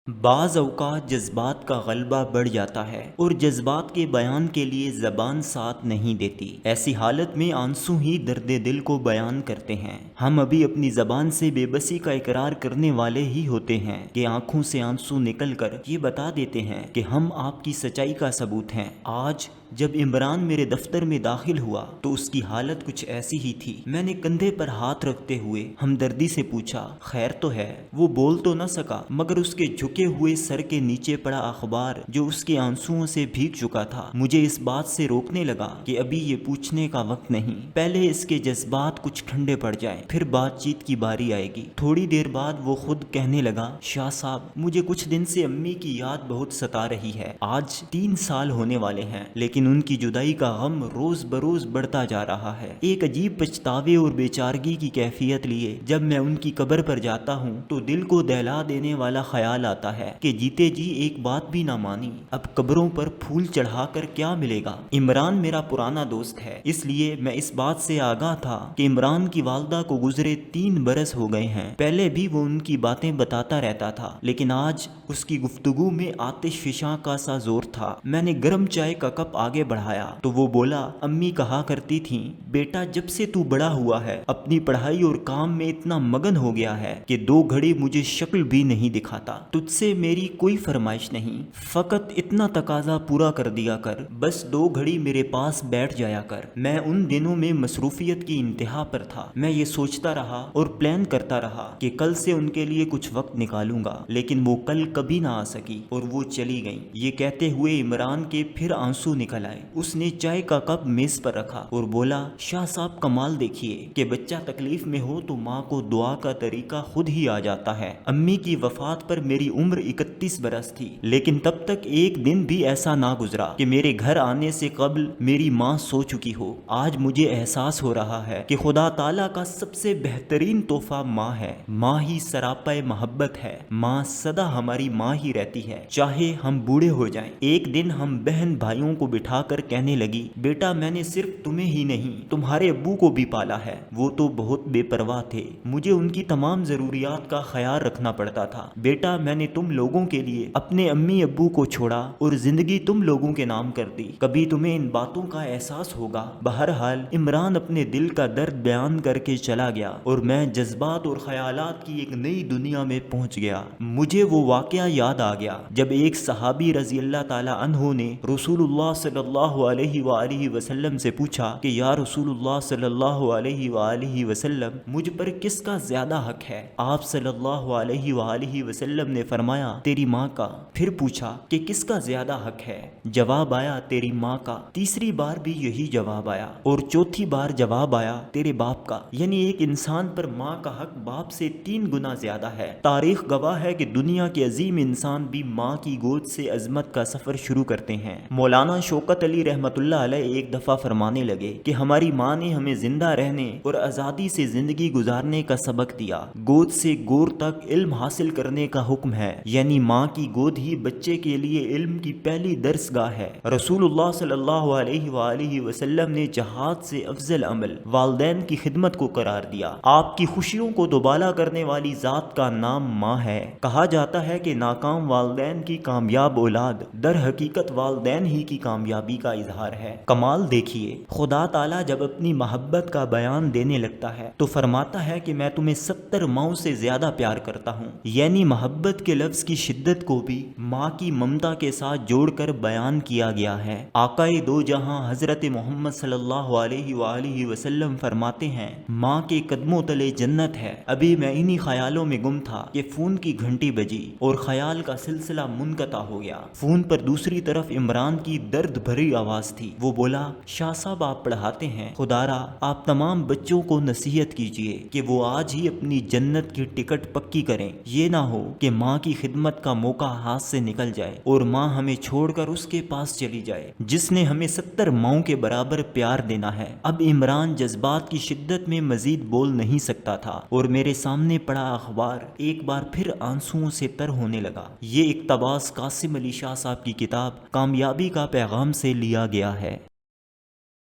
بعض اوقات جذبات کا غلبہ بڑھ جاتا ہے اور جذبات کے بیان کے لیے زبان ساتھ نہیں دیتی۔ ایسی حالت میں آنسو ہی درد دل کو بیان کرتے ہیں۔ ہم ابھی اپنی زبان سے بے بسی کا اقرار کرنے والے ہی ہوتے ہیں کہ آنکھوں سے آنسو نکل کر یہ بتا دیتے ہیں کہ ہم آپ کی سچائی کا ثبوت ہیں۔ آج جب عمران میرے دفتر میں داخل ہوا تو اس کی حالت کچھ ایسی ہی تھی۔ میں نے کندھے پر ہاتھ رکھتے ہوئے ہمدردی سے پوچھا، خیر تو ہے؟ وہ بول تو نہ سکا مگر اس کے جھکے ہوئے سر کے نیچے پڑا اخبار جو اس کے آنسوؤں سے بھیگ چکا تھا مجھے اس بات سے روکنے لگا کہ ابھی یہ پوچھنے کا وقت نہیں، پہلے اس کے جذبات کچھ ٹھنڈے پڑ جائیں، پھر بات چیت کی باری آئے گی۔ تھوڑی دیر بعد وہ خود کہنے لگا، شاہ صاحب مجھے کچھ دن سے امی کی یاد بہت ستا رہی ہے۔ آج 3 سال ہونے والے ہیں لیکن ان کی جدائی کا غم روز بروز بڑھتا جا رہا ہے۔ ایک عجیب پچھتاوے اور بے چارگی کی کیفیت لیے جب میں ان کی قبر پر جاتا ہوں تو دل کو دہلا دینے والا خیال آتا ہے کہ جیتے جی ایک بات بھی نہ مانی، اب قبروں پر پھول چڑھا کر کیا ملے گا۔ عمران میرا پرانا دوست ہے، اس لیے میں اس بات سے آگاہ تھا کہ عمران کی والدہ کو گزرے 3 برس ہو گئے ہیں۔ پہلے بھی وہ ان کی باتیں بتاتا رہتا تھا لیکن آج اس کی گفتگو میں آتش فشاں کا سا زور تھا۔ میں نے گرم چائے کا کپ آگے بڑھایا تو وہ بولا، امی کہا کرتی تھیں بیٹا جب سے تو بڑا ہوا ہے اپنی پڑھائی اور کام میں اتنا مگن ہو گیا ہے کہ 2 گھڑی مجھے شکل بھی نہیں دکھاتا۔ تجھ سے میری کوئی فرمائش نہیں، فقط اتنا تقاضا پورا کر دیا کر، بس 2 گھڑی میرے پاس بیٹھ جایا کر۔ میں ان دنوں میں مصروفیت کی انتہا پر تھا۔ میں یہ سوچتا رہا اور پلان کرتا رہا کہ کل سے ان کے لیے کچھ وقت نکالوں گا، لیکن وہ کل کبھی نہ آ سکی اور وہ چلی گئیں۔ یہ کہتے ہوئے عمران کے پھر آنسو نکل آئے۔ اس نے چائے کا کپ میز پر رکھا اور بولا، شاہ صاحب کمال دیکھیے کہ بچہ تکلیف میں ہو تو ماں کو دعا کا طریقہ خود ہی آ جاتا ہے۔ امی کی وفات پر میری عمر 31 برس تھی لیکن تب تک ایک دن بھی ایسا نہ گزرا کہ میرے گھر آنے سے قبل میری ماں سو چکی ہو۔ آج مجھے احساس ہو رہا ہے کہ خدا تعالیٰ کا سب سے بہترین تحفہ ماں ہے۔ ماں ہی سراپا محبت ہے۔ ماں سدا ہماری ماں ہی رہتی ہے چاہے ہم بوڑھے ہو جائیں۔ ایک دن ہم بہن بھائیوں کو بٹھا کر کہنے لگی، بیٹا میں نے صرف تمہیں ہی نہیں تمہارے ابو کو بھی پالا ہے، وہ تو بہت بے پرواہ تھے، مجھے ان کی تمام ضروریات کا خیال رکھنا پڑتا تھا۔ بیٹا میں نے تم لوگوں کے لیے اپنے امی ابو کو چھوڑا اور زندگی تم لوگوں کے نام کر دی، کبھی تمہیں ان باتوں کا احساس ہوگا۔ بہرحال عمران اپنے دل کا درد بیان کر کے چلا گیا اور میں جذبات اور خیالات کی ایک نئی دنیا میں پہنچ گیا۔ مجھے وہ واقعہ یاد آ گیا جب ایک صحابی رضی اللہ تعالی عنہ نے رسول اللہ صلی اللہ علیہ وآلہ وسلم سے پوچھا کہ یا رسول اللہ صلی اللہ علیہ وآلہ وسلم مجھ پر کس کا زیادہ حق ہے؟ آپ صلی اللہ علیہ وآلہ وسلم نے فرمایا تیری ماں کا۔ پھر پوچھا کہ کس کا زیادہ حق ہے؟ جواب آیا تیری ماں کا۔ تیسری بار بھی یہی جواب آیا اور چوتھی بار جواب آیا تیرے باپ کا۔ یعنی ایک انسان پر ماں کا حق باپ سے 3 گنا زیادہ ہے۔ تاریخ گواہ ہے کہ دنیا کے عظیم انسان بھی ماں کی گود سے عظمت کا سفر شروع کرتے ہیں۔ مولانا شوکت علی رحمۃ اللہ علیہ ایک دفعہ فرمانے لگے کہ ہماری ماں نے ہمیں زندہ رہنے اور آزادی سے زندگی گزارنے کا سبق دیا۔ گود سے گور تک علم حاصل کرنے کا حکم ہے، یعنی ماں کی گود ہی بچے کے لیے علم کی پہلی درس گاہ ہے۔ رسول اللہ صلی اللہ علیہ وآلہ وسلم نے جہاد سے افضل عمل والدین کی خدمت کو قرار دیا۔ آپ کی خوشیوں کو دوبالا کرنے والی ذات کا نام ماں ہے۔ کہا جاتا ہے کہ ناکام والدین کی کامیاب اولاد در حقیقت والدین ہی کی کامیابی کا اظہار ہے۔ کمال دیکھیے، خدا تعالیٰ جب اپنی محبت کا بیان دینے لگتا ہے تو فرماتا ہے کہ میں تمہیں 70 ماؤں سے زیادہ پیار کرتا ہوں، یعنی محبت کے لفظ کی شدت کو بھی ماں کی ممتا کے ساتھ جوڑ کر بیان کیا گیا ہے۔ آقائے دو جہاں حضرت محمد صلی اللہ علیہ وآلہ وسلم فرماتے ہیں، ماں کے قدموں تلے جنت ہے۔ ابھی میں انہی خیالوں میں گم تھا کہ فون کی گھنٹی بجی اور خیال کا سلسلہ منقطع ہو گیا۔ فون پر دوسری طرف عمران کی درد بھری آواز تھی۔ وہ بولا، شاہ صاحب آپ پڑھاتے ہیں، خدارا آپ تمام بچوں کو نصیحت کیجئے کہ وہ آج ہی اپنی جنت کی ٹکٹ پکی کریں۔ یہ نہ ہو کہ ماں کی خدمت کا موقع ہاتھ سے نکل جائے اور ماں ہمیں چھوڑ کر اس کے پاس چلی جائے جس نے ہمیں 70 ماؤں کے برابر پیار دینا ہے۔ اب عمران جذبات کی شدت میں مزید بول نہیں سکتا تھا اور میرے سامنے پڑا اخبار ایک بار پھر آنسوؤں سے تر ہونے لگا۔ یہ اقتباس قاسم علی شاہ صاحب کی کتاب کامیابی کا پیغام سے لیا گیا ہے۔